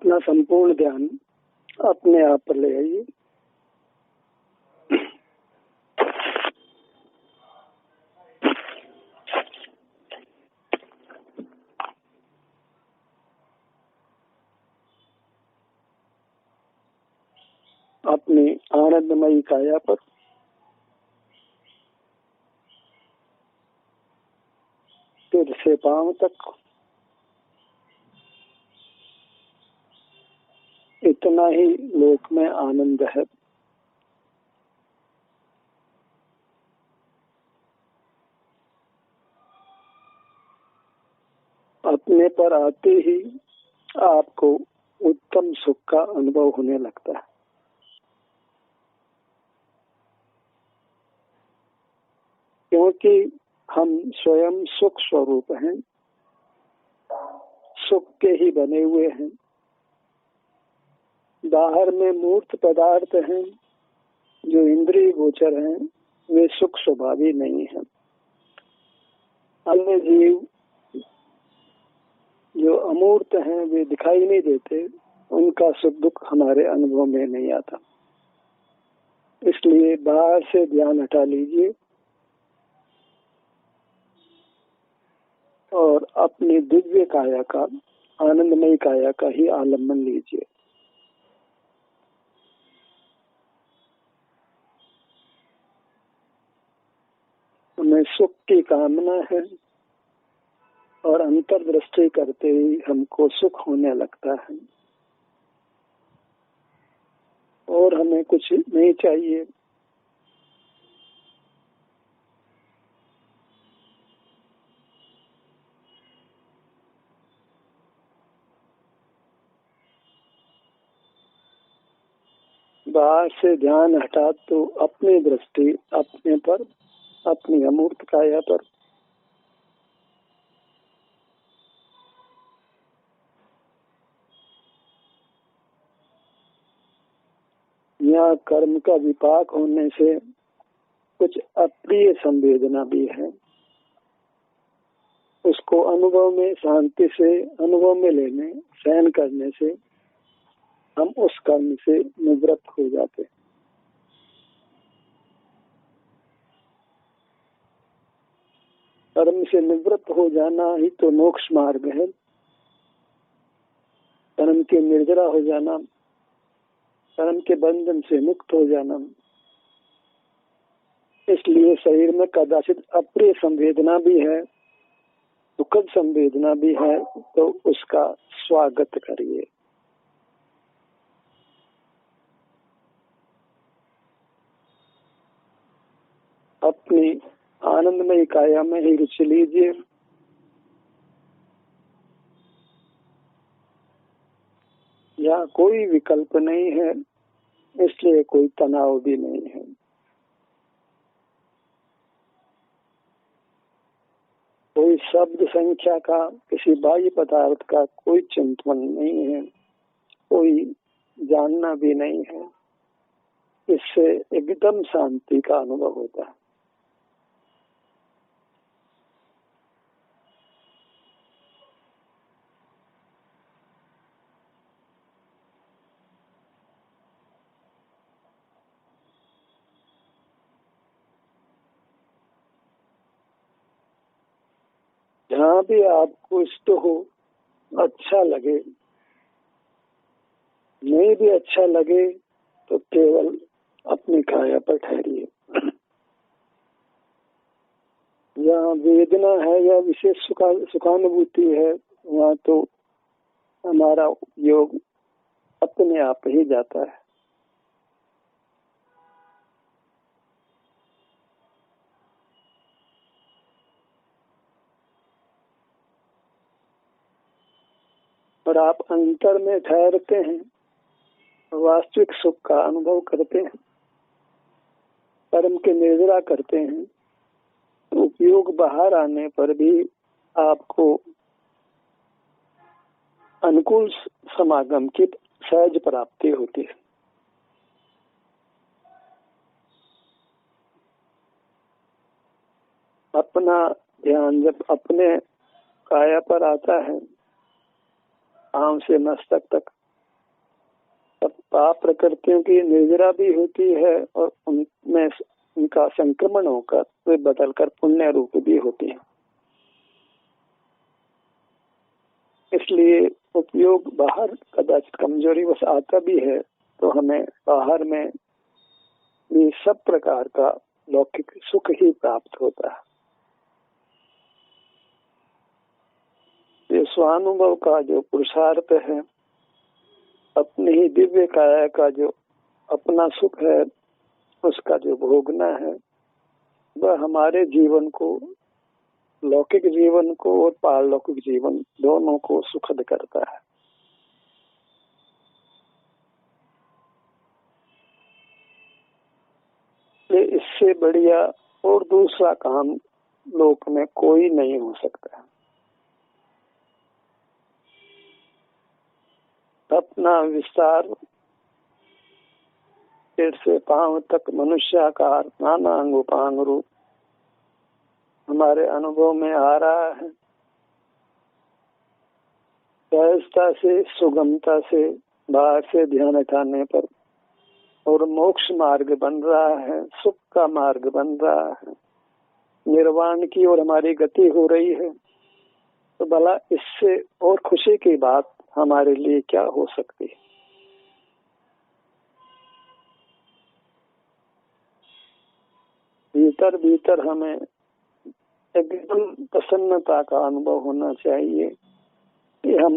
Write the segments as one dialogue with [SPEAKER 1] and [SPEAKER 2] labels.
[SPEAKER 1] अपना संपूर्ण ध्यान अपने आप पर ले आइए। अपनी आनंदमयी काया पर सिर से पांव तक इतना ही लोक में आनंद है। अपने पर आते ही आपको उत्तम सुख का अनुभव होने लगता है। क्योंकि हम स्वयं सुख स्वरूप हैं, सुख के ही बने हुए हैं। बाहर में मूर्त पदार्थ हैं जो इंद्रिय गोचर हैं, वे सुख स्वभावी नहीं है। अन्य जीव जो अमूर्त हैं, वे दिखाई नहीं देते, उनका सुख दुख हमारे अनुभव में नहीं आता। इसलिए बाहर से ध्यान हटा लीजिए और अपनी दिव्य काया का, आनंदमय काया का ही आलम्बन लीजिए। हमें सुख की कामना है और अंतर्दृष्टि करते ही हमको सुख होने लगता है और हमें कुछ नहीं चाहिए। बाहर से ध्यान हटा तो अपनी दृष्टि अपने पर, अपनी अमूर्त काया पर। यहाँ कर्म का विपाक होने से कुछ अप्रिय संवेदना भी है। उसको अनुभव में शांति से अनुभव में लेने, सहन करने से हम उस कर्म से निवृत्त हो जाते हैं। कर्म से निवृत्त हो जाना ही तो मोक्ष मार्ग है। कर्म के निर्जरा हो जाना, कर्म के बंधन से मुक्त हो जाना। इसलिए शरीर में कदाचित अप्रिय संवेदना भी है, दुखद संवेदना भी है, तो उसका स्वागत करिए। अपनी आनंदमय काया में ही रुचि लीजिए। यहाँ कोई विकल्प नहीं है, इसलिए कोई तनाव भी नहीं है। कोई शब्द संख्या का, किसी बाह्य पदार्थ का कोई चिंतन नहीं है, कोई जानना भी नहीं है। इससे एकदम शांति का अनुभव होता है। जहाँ भी आपको इष्ट हो, अच्छा लगे, नहीं भी अच्छा लगे, तो केवल अपनी काया पर ठहरिए। जहाँ वेदना है या विशेष सुखानुभूति है, वहाँ तो हमारा योग अपने आप ही जाता है। और आप अंतर में ठहरते हैं, वास्तविक सुख का अनुभव करते हैं, कर्म के निर्जरा करते हैं, तो उपयोग बाहर आने पर भी आपको अनुकूल समागम की सहज प्राप्ति होती है। अपना ध्यान जब अपने काया पर आता है, पांव से मस्तक तक, अब पाप प्रकृतियों की निर्जरा भी होती है और उनमें उनका संक्रमण होकर वे बदलकर पुण्य रूप भी होती है। इसलिए उपयोग बाहर कदाचित कमजोरी वश आता भी है, तो हमें बाहर में भी सब प्रकार का लौकिक सुख ही प्राप्त होता है। ये स्वानुभव का जो पुरुषार्थ है, अपनी ही दिव्य काया का जो अपना सुख है, उसका जो भोगना है, वह हमारे जीवन को, लौकिक जीवन को और पारलौकिक जीवन दोनों को सुखद करता है। इससे बढ़िया और दूसरा काम लोक में कोई नहीं हो सकता। अपना विस्तार सिर से पांव तक मनुष्याकार नाना अंगोपांग रूप हमारे अनुभव में आ रहा है। सहजता से, सुगमता से, बाहर से ध्यान हटाने पर और मोक्ष मार्ग बन रहा है, सुख का मार्ग बन रहा है, निर्वाण की ओर हमारी गति हो रही है। तो भला इससे और खुशी की बात हमारे लिए क्या हो सकती है। भीतर भीतर हमें एकदम प्रसन्नता का अनुभव होना चाहिए कि हम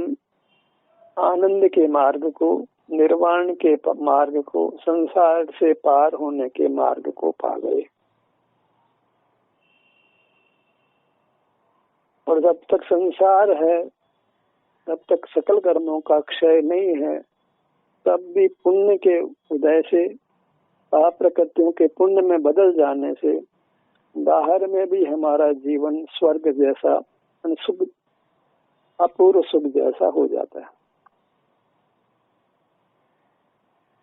[SPEAKER 1] आनंद के मार्ग को, निर्वाण के मार्ग को, संसार से पार होने के मार्ग को पा गए। और जब तक संसार है, तब तक सकल कर्मों का क्षय नहीं है, तब भी पुण्य के उदय से, पाप प्रकृतियों के पुण्य में बदल जाने से बाहर में भी हमारा जीवन स्वर्ग जैसा, सुख, अपूर्व सुख जैसा हो जाता है।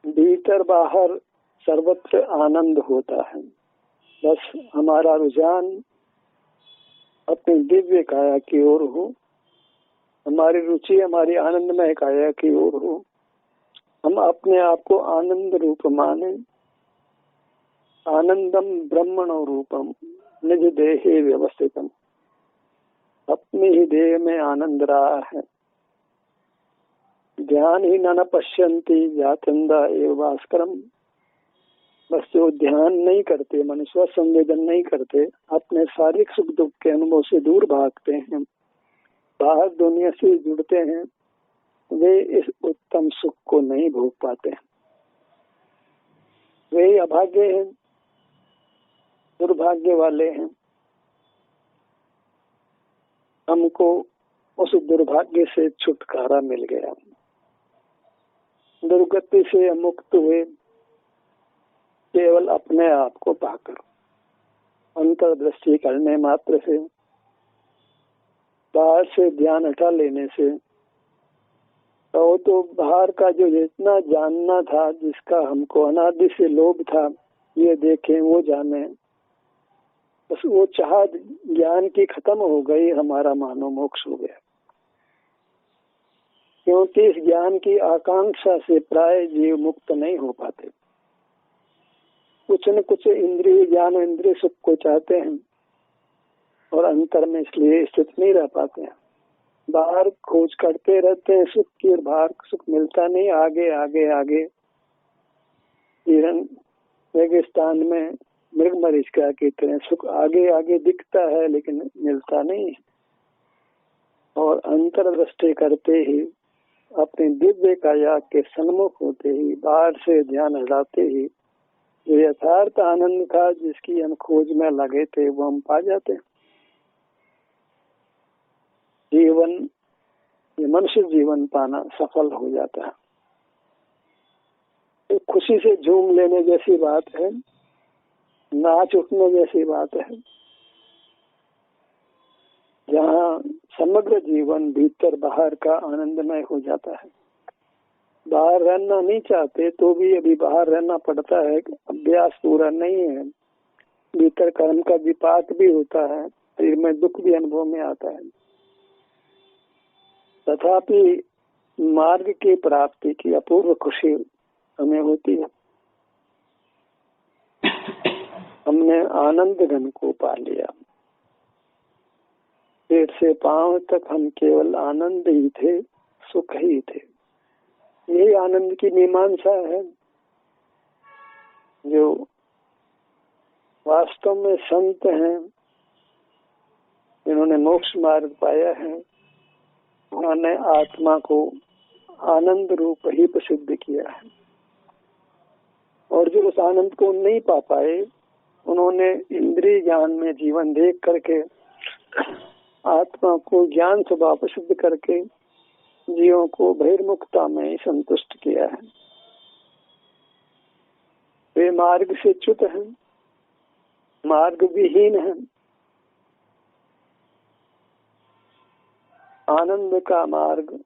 [SPEAKER 1] भीतर बाहर सर्वत्र आनंद होता है। बस हमारा रुझान अपनी दिव्य काया की ओर हो, हमारी रुचि हमारी आनंदमय काया की ओर हो। हम अपने आप को आनंद रूप माने। आनंदम ब्रह्मणो रूपम निज देहे व्यवस्थितम। अपने ही देह में आनंद रहा है। ध्यान ही न पश्यंती जातंदा एवं भास्करम। बस जो ध्यान नहीं करते, मनुष्य संवेदन नहीं करते, अपने शारीरिक सुख दुख के अनुभव से दूर भागते हैं, बाहर दुनिया से जुड़ते हैं, वे इस उत्तम सुख को नहीं भोग पाते। वे अभागे हैं, दुर्भाग्य वाले हैं। हमको उस दुर्भाग्य से छुटकारा मिल गया। दुर्गति से मुक्त हुए केवल अपने आप को पाकर, अंतर्दृष्टि करने मात्र से, बाहर से ध्यान हटा लेने से। तो बाहर का जो जितना जानना था, जिसका हमको अनादि से लोभ था, ये देखें वो जाने, बस वो चाह ज्ञान की खत्म हो गई, हमारा मानो मोक्ष हो गया। क्योंकि इस ज्ञान की आकांक्षा से प्राय जीव मुक्त नहीं हो पाते। कुछ न कुछ इंद्रिय ज्ञान, इंद्रिय सुख को चाहते हैं और अंतर में इसलिए स्थित नहीं रह पाते हैं। बाहर खोज करते रहते हैं सुख की, और बाहर सुख मिलता नहीं। आगे आगे आगे रेगिस्तान में मृगमरीचिका की तरह सुख आगे आगे दिखता है, लेकिन मिलता नहीं। और अंतर्दृष्टि करते ही, अपने दिव्य काया के सन्मुख होते ही, बाहर से ध्यान हटाते ही, जो यथार्थ आनंद था, जिसकी हम खोज में लगे थे, वो हम पा जाते हैं। जीवन, ये मनुष्य जीवन पाना सफल हो जाता है। तो खुशी से झूम लेने जैसी बात है, नाच उठने जैसी बात है, जहाँ समग्र जीवन भीतर बाहर का आनंदमय हो जाता है। बाहर रहना नहीं चाहते तो भी अभी बाहर रहना पड़ता है, अभ्यास पूरा नहीं है। भीतर कर्म का विपाक भी होता है, शरीर में दुख भी अनुभव में आता है। तथापि मार्ग की प्राप्ति की अपूर्व खुशी हमें होती है। हमने आनंद घन को पा लिया। पेट से पांव तक हम केवल आनंद ही थे, सुख ही थे। यही आनंद की मीमांसा है। जो वास्तव में संत हैं, जिन्होंने मोक्ष मार्ग पाया है, उन्होंने आत्मा को आनंद रूप ही प्रसिद्ध किया है। और जो उस आनंद को नहीं पा पाए, उन्होंने इंद्रिय ज्ञान में जीवन देख करके आत्मा को ज्ञान स्वभाव प्रसिद्ध करके जीवों को बहिर्मुखता में संतुष्ट किया है। वे मार्ग से च्युत हैं, मार्ग विहीन है। आनंद का मार्ग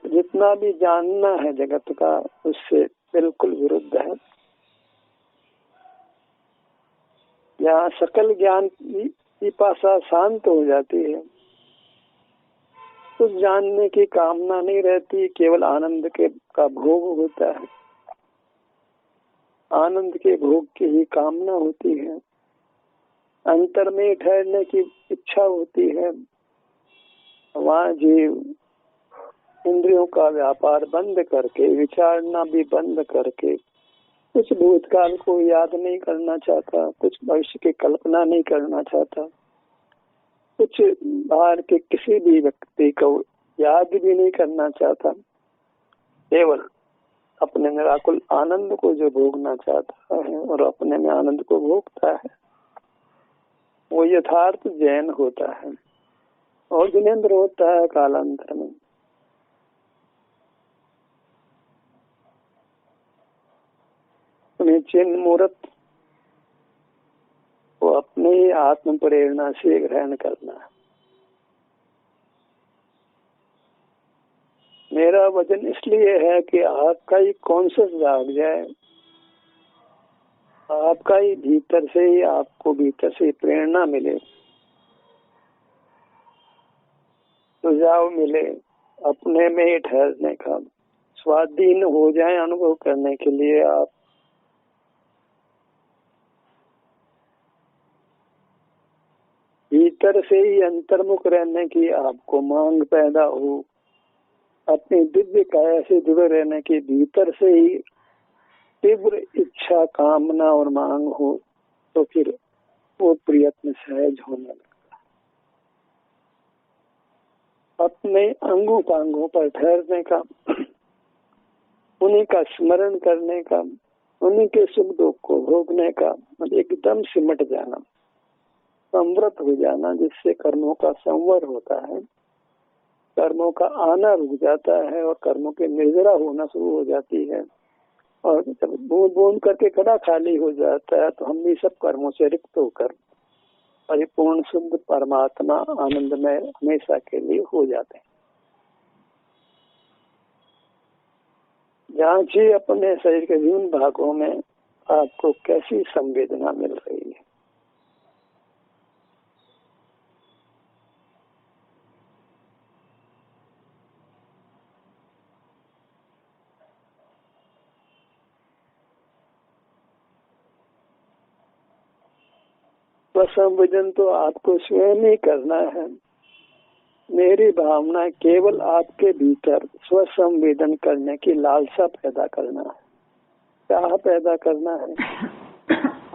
[SPEAKER 1] जितना भी जानना है जगत का, उससे बिल्कुल विरुद्ध है। यहाँ सकल ज्ञान की पिपासा शांत हो जाती है, कुछ जानने की कामना नहीं रहती, केवल आनंद का भोग होता है। आनंद के भोग की ही कामना होती है, अंतर में ठहरने की इच्छा होती है। वहाँ जीव इंद्रियों का व्यापार बंद करके, विचारना भी बंद करके, कुछ भूतकाल को याद नहीं करना चाहता, कुछ भविष्य की कल्पना नहीं करना चाहता, कुछ बाहर के किसी भी व्यक्ति को याद भी नहीं करना चाहता, केवल अपने निराकुल आनंद को जो भोगना चाहता है और अपने में आनंद को भोगता है, वो यथार्थ जैन होता है और जिनेंद्र होता है कालांतर में। चिन्ह मूर्त को अपने ही आत्म प्रेरणा से ग्रहण करना। मेरा वचन इसलिए है कि आपका ही कॉन्शियस जाग जाए, आपका ही भीतर से ही आपको भीतर से प्रेरणा मिले, सुझाव मिले, अपने में ही ठहरने का, स्वाधीन हो जाए अनुभव करने के लिए। आप भीतर से ही अंतर्मुख रहने की आपको मांग पैदा हो, अपनी दिव्य काया से जुड़े रहने की भीतर से ही तीव्र इच्छा, कामना और मांग हो, तो फिर वो प्रयत्न सहज होने लगता। अपने अंगों पांगों पर ठहरने का, उन्हीं का स्मरण करने का, उन्हीं के सुख दुख को भोगने का, एकदम सिमट जाना, संवृत हो जाना, जिससे कर्मों का संवर होता है, कर्मों का आना रुक जाता है और कर्मों के निर्जरा होना शुरू हो जाती है। और जब बूंद बूंद करके घड़ा खाली हो जाता है, तो हम भी सब कर्मों से रिक्त होकर परिपूर्ण शुद्ध परमात्मा आनंद में हमेशा के लिए हो जाते हैं। जांचिए अपने शरीर के विभिन्न भागों में आपको कैसी संवेदना मिल रही है। संवेदन तो आपको स्वयं ही करना है। मेरी भावना केवल आपके भीतर स्व संवेदन करने की लालसा पैदा करना है, चाह पैदा करना है,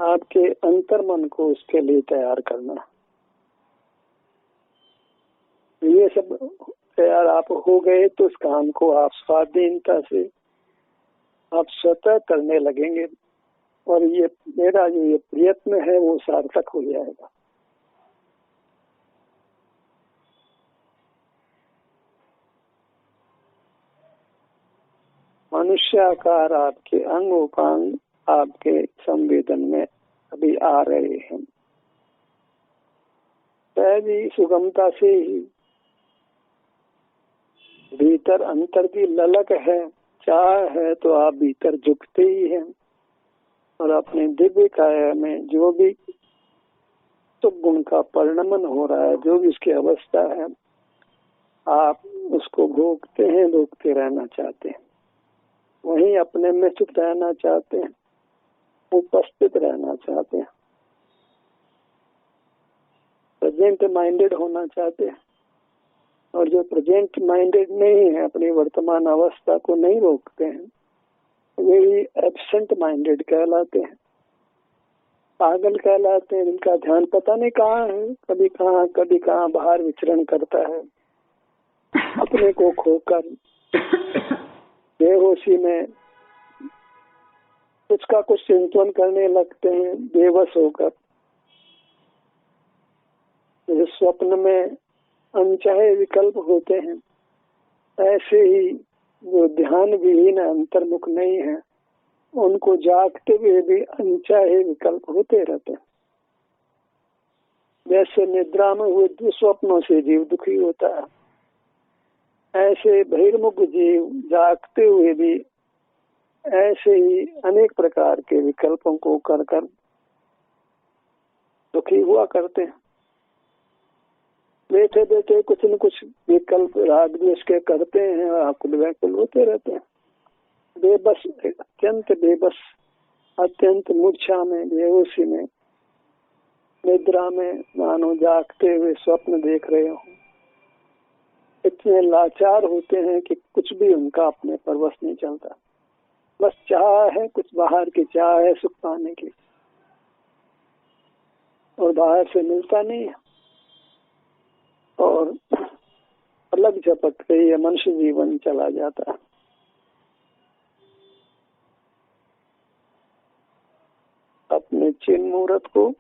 [SPEAKER 1] आपके अंतर्मन को उसके लिए तैयार करना। ये सब तैयार आप हो गए तो उस काम को आप स्वाधीनता से आप स्वतः करने लगेंगे और ये मेरा जो ये प्रयत्न है वो सार्थक हो जाएगा। मनुष्याकार आपके अंग उपांग आपके संवेदन में अभी आ रहे हैं, सहज सुगमता से ही। भीतर अंतर की ललक है, चाह है, तो आप भीतर झुकते ही हैं और अपने दिव्य काया में जो भी सुख गुण का परिणमन हो रहा है, जो भी उसकी अवस्था है, आप उसको भोगते हैं, भोगते रहना चाहते हैं, वहीं अपने में स्थित रहना चाहते हैं, उपस्थित रहना चाहते हैं, प्रेजेंट माइंडेड होना चाहते हैं। और जो प्रेजेंट माइंडेड नहीं है, अपनी वर्तमान अवस्था को नहीं रोकते हैं, वे एब्सेंट माइंडेड कहलाते हैं, पागल कहलाते हैं, जिनका ध्यान पता नहीं कहाँ है, कभी कहाँ बाहर विचरण करता है, अपने को खोकर बेहोशी में कुछ का कुछ चिंतन करने लगते हैं, बेबस होकर। जैसे स्वप्न में अनचाहे विकल्प होते हैं, ऐसे ही जो ध्यान विहीन अंतर्मुख नहीं है, उनको जागते हुए भी अनचाहे विकल्प होते रहते हैं। जैसे निद्रा में हुए दुस्वप्नों से जीव दुखी होता है, ऐसे बहिर्मुख जीव जागते हुए भी ऐसे ही अनेक प्रकार के विकल्पों को कर कर दुखी हुआ करते हैं। बैठे बैठे कुछ न कुछ विकल्प राग द्वेष के करते हैं, आकुल व्याकुल होते रहते हैं, बेबस, अत्यंत बेबस, अत्यंत मूर्छा में, बेहोशी में, निद्रा में मानो जागते हुए स्वप्न देख रहे हो। इतने लाचार होते हैं कि कुछ भी उनका अपने पर वश नहीं चलता। बस चाह है, कुछ बाहर की चाह है सुख पाने की, और बाहर से मिलता नहीं है, और अलग झपट के ये मनुष्य जीवन चला जाता है। अपने चिन्ह मूर्त को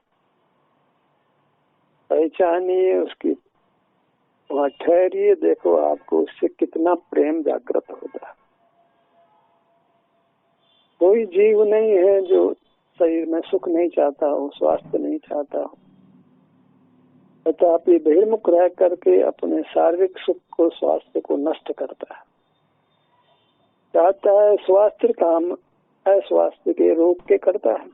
[SPEAKER 1] पहचानिए, उसकी वहाँ ठहरिए, देखो आपको उससे कितना प्रेम जागृत होता है। कोई जीव नहीं है जो शरीर में सुख नहीं चाहता हो, स्वास्थ्य नहीं चाहता हो, तथापि बहिर्मुख रह करके अपने शारीरिक सुख को, स्वास्थ्य को नष्ट करता है। चाहता है स्वास्थ्य काम अस्वास्थ्य के रोक के करता है।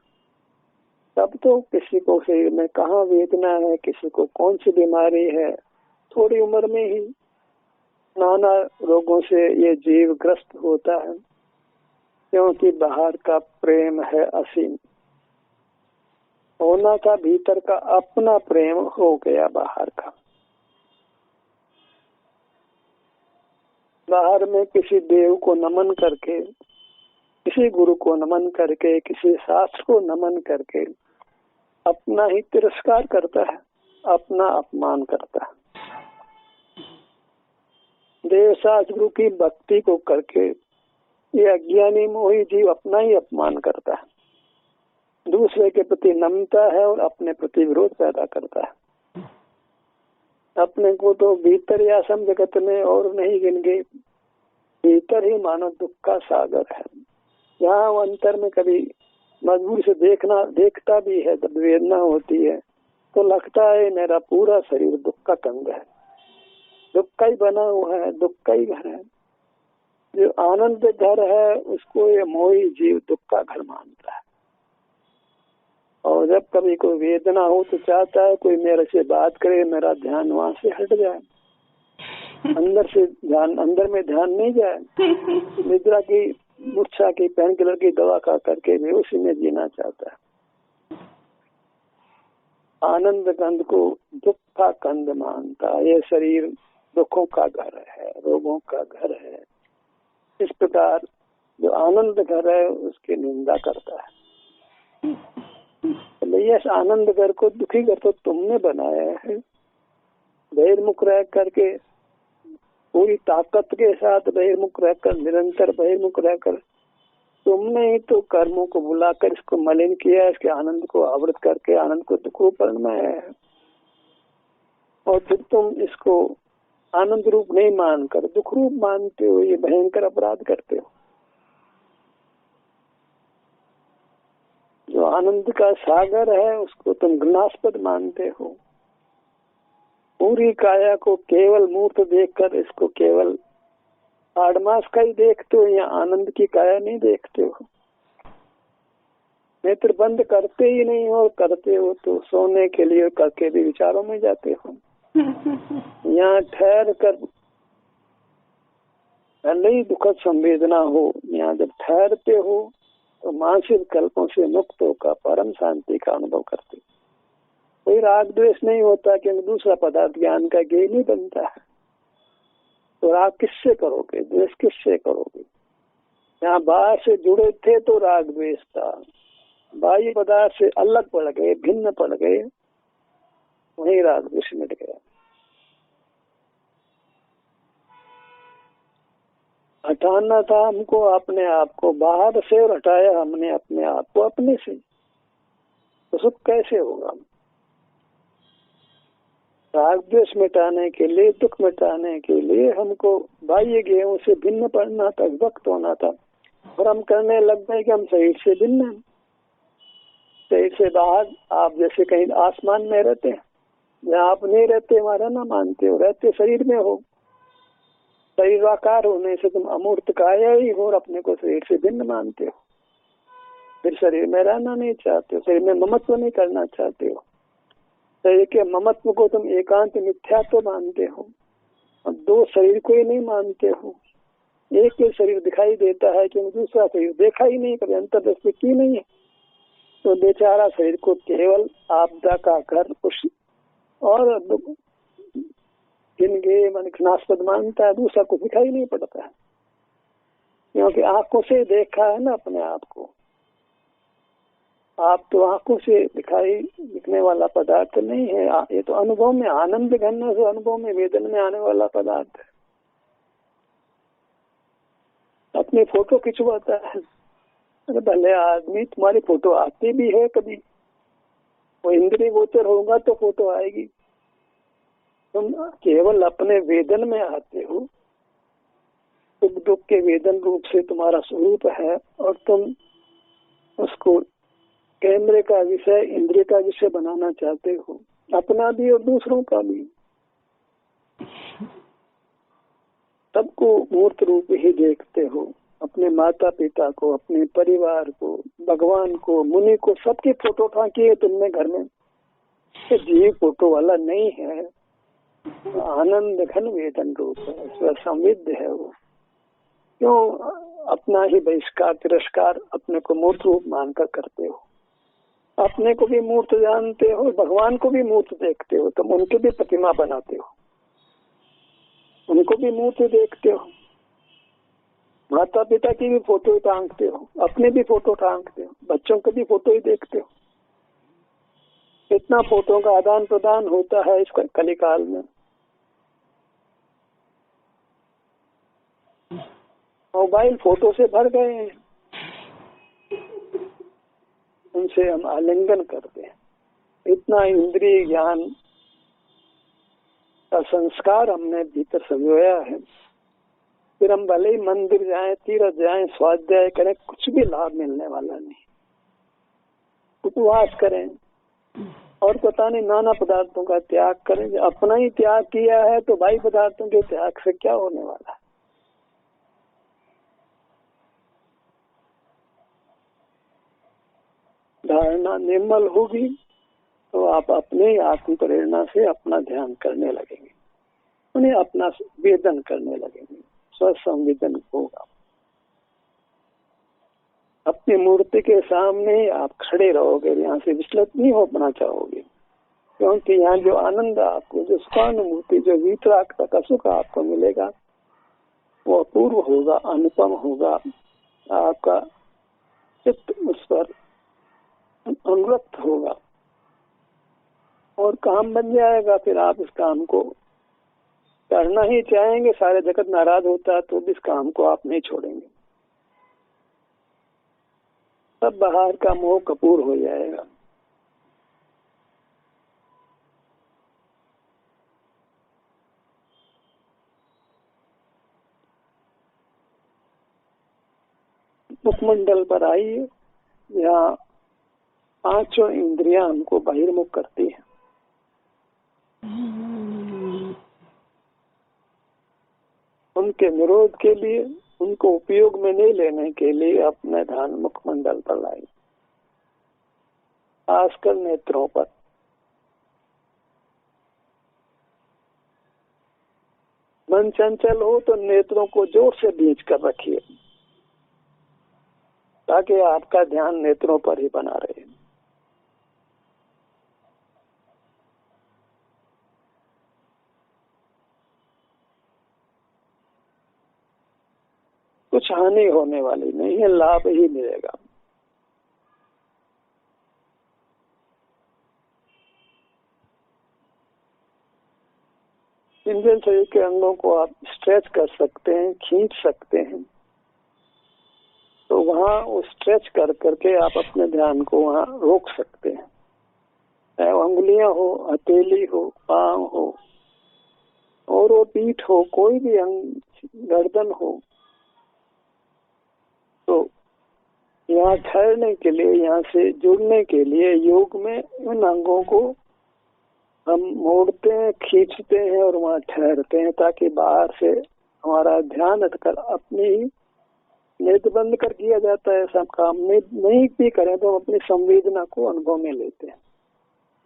[SPEAKER 1] तब तो किसी को शरीर में कहाँ वेदना है, किसी को कौन सी बीमारी है, थोड़ी उम्र में ही नाना रोगों से ये जीव ग्रस्त होता है, क्योंकि बाहर का प्रेम है असीम, होना था भीतर का अपना प्रेम हो गया बाहर का। बाहर में किसी देव को नमन करके, किसी गुरु को नमन करके, किसी शास्त्र को नमन करके अपना ही तिरस्कार करता है, अपना अपमान करता है। देव शास्त्र गुरु की भक्ति को करके ये अज्ञानी मोही जीव अपना ही अपमान करता है, दूसरे के प्रति नमता है और अपने प्रति विरोध पैदा करता है। अपने को तो भीतर या सम जगत में और नहीं गिन गए, भीतर ही मानो दुख का सागर है। यहाँ अंतर में कभी मजबूरी से देखता भी है, जब वेदना होती है तो लगता है मेरा पूरा शरीर दुख का कंग है, दुख का ही बना हुआ है, दुख का ही घर है। जो आनंद घर है उसको ये मोही जीव दुख का घर मानता है। और जब कभी कोई वेदना हो तो चाहता है कोई मेरे से बात करे, मेरा ध्यान वहां से हट जाए, अंदर से ध्यान, अंदर में ध्यान नहीं जाए। निद्रा की, मूर्छा की, पेन किलर की दवा खा करके भी उसी में जीना चाहता है। आनंद कंद को दुख का कंद मानता, ये शरीर दुखों का घर है, रोगों का घर है। इस प्रकार जो आनंद घर है उसकी निंदा करता है। इस आनंद घर को दुखी घर तो तुमने बनाया है। बहिर्मुख रह करके, पूरी ताकत के साथ बहिर्मुख रहकर, निरंतर बहिर्मुख रहकर तुमने ही तो कर्मों को बुलाकर इसको मलिन किया, इसके आनंद को आवृत करके आनंद को दुख रूप बनाया है। और फिर तुम इसको आनंद रूप नहीं मानकर दुख रूप मानते हो, ये भयंकर अपराध करते हो। जो आनंद का सागर है उसको तुम घृणास्पद मानते हो। पूरी काया को केवल मूर्त देखकर इसको केवल आडमास का ही देखते हो, या आनंद की काया नहीं देखते हो। नेत्र बंद करते ही नहीं हो, करते हो तो सोने के लिए करके भी विचारों में जाते हो। यहाँ ठहर कर भले ही दुखद संवेदना हो, यहाँ जब ठहरते हो तो मानसिक कल्पों से मुक्त होकर परम शांति का अनुभव करते। कोई राग द्वेष नहीं होता, क्योंकि दूसरा पदार्थ ज्ञान का ज्ञेय नहीं बनता है। तो राग किससे करोगे, द्वेष किससे करोगे? यहाँ बाहर से जुड़े थे तो राग द्वेष था, बाह्य पदार्थ से अलग पड़ गए, भिन्न पड़ गए, वहीं राग द्वेष मिट गया। हटाना था हमको अपने आप को बाहर से, और हटाया हमने अपने आप को अपने से। तो सुख कैसे होगा? राग द्वेष मिटाने के लिए, दुख मिटाने के लिए हमको बाह्य ज्ञेयों से भिन्न पड़ना था, विभक्त होना था। और हम करने लग गए कि हम शरीर से भिन्न हैं, शरीर से बाहर। आप जैसे कहीं आसमान में रहते हैं, जहाँ आप नहीं रहते वहाँ रहना मानते हो, रहते शरीर में हो। शरीराकार होने से तुम अमूर्त काया ही हो और अपने को शरीर से भिन्न मानते हो। फिर शरीर में रहना नहीं चाहते हो, शरीर में ममत्व नहीं करना चाहते हो। शरीर के ममत्व को तुम एकांत मिथ्यात्व मानते हो, और दो शरीर को ही नहीं मानते हो। एक ही शरीर दिखाई देता है, क्योंकि दूसरा शरीर देखा ही नहीं, कभी अंतर्दृष्टि की नहीं है। तो बेचारा शरीर को केवल आपदा का घर कुछ और जिनके मनास्पद मानता है, दूसरा कुछ दिखाई नहीं पड़ता है, क्योंकि आंखों से देखा है ना अपने आप को। आप तो आंखों से दिखने वाला पदार्थ नहीं है, ये तो अनुभव में आनंद करने से, अनुभव में वेदन में आने वाला पदार्थ है। अपनी फोटो खिंचवाता है, अरे भले आदमी तुम्हारी फोटो आती भी है, कभी वो इंद्रिय गोचर होगा तो फोटो आएगी। तुम केवल अपने वेदन में आते हो, सुख दुख के वेदन रूप से तुम्हारा स्वरूप है, और तुम उसको कैमरे का विषय, इंद्रिय का विषय बनाना चाहते हो, अपना भी और दूसरों का भी। सबको मूर्त रूप ही देखते हो, अपने माता पिता को, अपने परिवार को, भगवान को, मुनि को, सबकी फोटो उठा के तुमने घर में। जीव फोटो वाला नहीं है, आनंद घन वेदन रूप है, संविद है वो। क्यों अपना ही बहिष्कार तिरस्कार अपने को मूर्त रूप मानकर करते हो? अपने को भी मूर्त जानते हो, भगवान को भी मूर्त देखते हो, तुम उनकी भी प्रतिमा बनाते हो, उनको भी मूर्त देखते हो। माता पिता की भी फोटो टांगते हो, अपने भी फोटो टांगते हो, बच्चों की भी फोटो ही देखते हो। इतना फोटो का आदान प्रदान होता है इस कलिकाल में। मोबाइल फोटो से भर गए हैं, उनसे हम आलिंगन करते हैं। इतना इंद्रिय ज्ञान का संस्कार हमने भीतर संजोया है। फिर हम भले ही मंदिर जाएं, तीर्थ जाएं, स्वाध्याय करें, कुछ भी लाभ मिलने वाला नहीं। उपवास करें और पता नहीं नाना पदार्थों का त्याग करें, जब अपना ही त्याग किया है तो बाह्य पदार्थों के त्याग से क्या होने वाला है? धारणा निर्मल होगी तो आप अपने आत्म प्रेरणा से अपना ध्यान करने लगेंगे, उन्हें अपना वेदन करने लगेंगे, स्वसंवेदन होगा। अपनी मूर्ति के सामने आप खड़े रहोगे, यहाँ से विचलित नहीं होना चाहोगे, क्योंकि यहाँ जो आनंद आपको, जो सुखानुभूति, जो वीतराग का सुख आपको मिलेगा वो अपूर्व होगा, अनुपम होगा। आपका चित्त उस पर अनुरक्त होगा और काम बन जाएगा। फिर आप इस काम को करना ही चाहेंगे, सारे जगत नाराज होता है तो भी इस काम को आप नहीं छोड़ेंगे। सब बाहर का मोह कपूर हो जाएगा। मुखमंडल पर आइए, यहाँ पांचों इंद्रियां हमको बहिर्मुख करती हैं। उनके निरोध के लिए, उनको उपयोग में नहीं लेने के लिए अपने ध्यान मुखमंडल पर लाइए, खासकर नेत्रों पर। मन चंचल हो तो नेत्रों को जोर से बींच कर रखिए ताकि आपका ध्यान नेत्रों पर ही बना रहे। कुछ हानि होने वाली नहीं है, लाभ ही मिलेगा। इंद्रिय शरीर के अंगों को आप स्ट्रेच कर सकते हैं, खींच सकते हैं, तो वहां वो स्ट्रेच कर करके आप अपने ध्यान को वहां रोक सकते हैं। चाहे अंगुलियां हो, हथेली हो, पांव हो और वो पीठ हो, कोई भी अंग, गर्दन हो, तो यहाँ ठहरने के लिए, यहाँ से जुड़ने के लिए योग में उन अंगों को हम मोड़ते हैं, खींचते हैं और वहाँ ठहरते हैं ताकि बाहर से हमारा ध्यान हटकर अपनी नेत्र बंद कर किया जाता है। सब काम नहीं भी करें तो हम अपनी संवेदना को अनुभव में लेते हैं,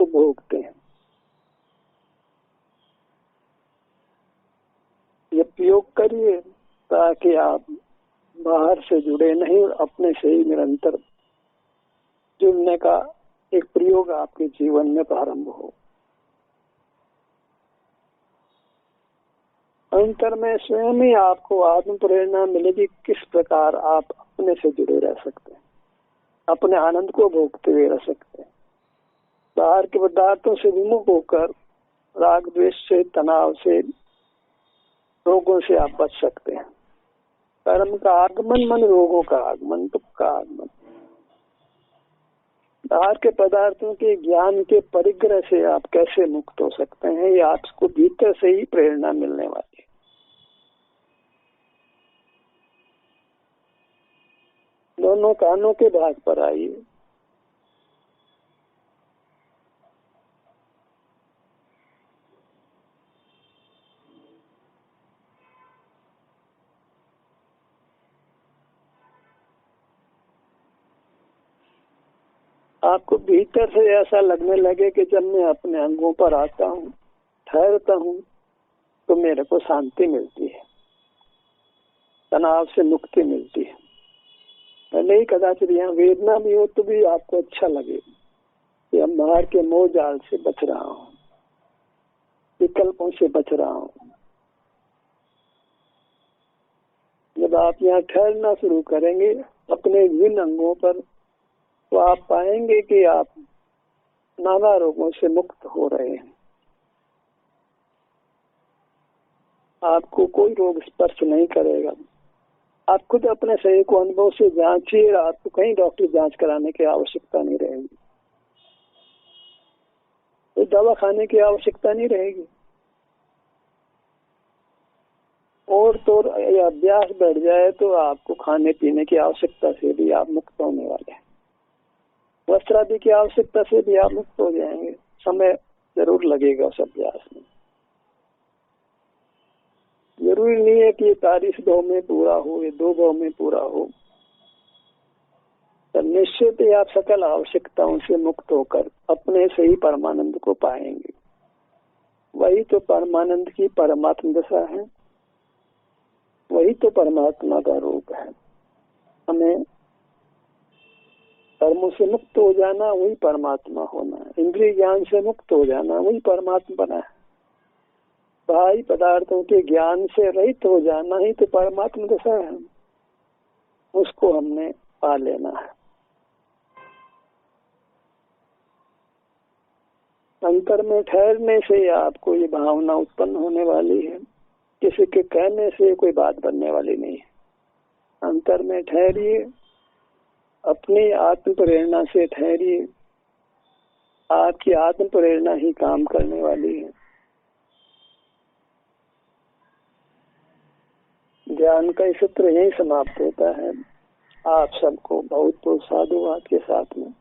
[SPEAKER 1] तो भोगते हैं। ये प्रयोग करिए ताकि आप बाहर से जुड़े नहीं, अपने से ही निरंतर जुड़ने का एक प्रयोग आपके जीवन में प्रारंभ हो। अंतर में स्वयं ही आपको आत्म प्रेरणा मिलेगी किस प्रकार आप अपने से जुड़े रह सकते हैं, अपने आनंद को भोगते हुए रह सकते हैं। बाहर के पदार्थों से विमुख होकर राग द्वेष से, तनाव से, रोगों से आप बच सकते हैं। कर्म का आगमन मन रोगों का आगमन, दुख का आगमन। बाहर के पदार्थों के ज्ञान के परिग्रह से आप कैसे मुक्त हो सकते हैं, ये आपको भीतर से ही प्रेरणा मिलने वाली है। दोनों कानों के भाग पर आइए। आपको भीतर से ऐसा लगने लगे कि जब मैं अपने अंगों पर आता हूँ, ठहरता हूँ, तो मेरे को शांति मिलती है, तनाव से मुक्ति मिलती है। भले ही कदाचित यहाँ वेदना भी हो तो भी आपको अच्छा लगे कि हम बाहर के मोह जाल से बच रहा हूँ, विकल्पों से बच रहा हूँ। जब आप यहाँ ठहरना शुरू करेंगे अपने विभिन्न अंगों पर, तो आप पाएंगे कि आप नाना रोगों से मुक्त हो रहे हैं। आपको कोई रोग स्पर्श नहीं करेगा। आप खुद अपने शरीर को अनुभव से जांचिए, आपको कहीं डॉक्टर जांच कराने की आवश्यकता नहीं रहेगी, तो दवा खाने की आवश्यकता नहीं रहेगी। और तो अभ्यास बढ़ जाए तो आपको खाने पीने की आवश्यकता से भी आप मुक्त होने वाले हैं, वस्त्र आदि की आवश्यकता से भी आप मुक्त हो जाएंगे। समय जरूर लगेगा उस अभ्यास में। जरूरी नहीं है कि ये तारीफ 2 में पूरा हो, ये 2 भाव में पूरा हो। तो निश्चित ही आप सकल आवश्यकताओं से मुक्त होकर अपने से ही परमानंद को पाएंगे। वही तो परमानंद की परमात्म दशा है, वही तो परमात्मा का रूप है। हमें कर्मों से मुक्त हो जाना वही परमात्मा होना है, इंद्रिय ज्ञान से मुक्त हो जाना वही परमात्मा बना है, बाह्य पदार्थों के ज्ञान से रहित हो जाना ही तो परमात्मा दशा है। उसको हमने पा लेना है। अंतर में ठहरने से आपको ये भावना उत्पन्न होने वाली है, किसी के कहने से कोई बात बनने वाली नहीं है। अंतर में ठहरिए, अपनी आत्म प्रेरणा से ठहरिए, आपकी आत्म प्रेरणा ही काम करने वाली है। ज्ञान का सूत्र यही समाप्त होता है। आप सबको बहुत बहुत साधुवाद के साथ में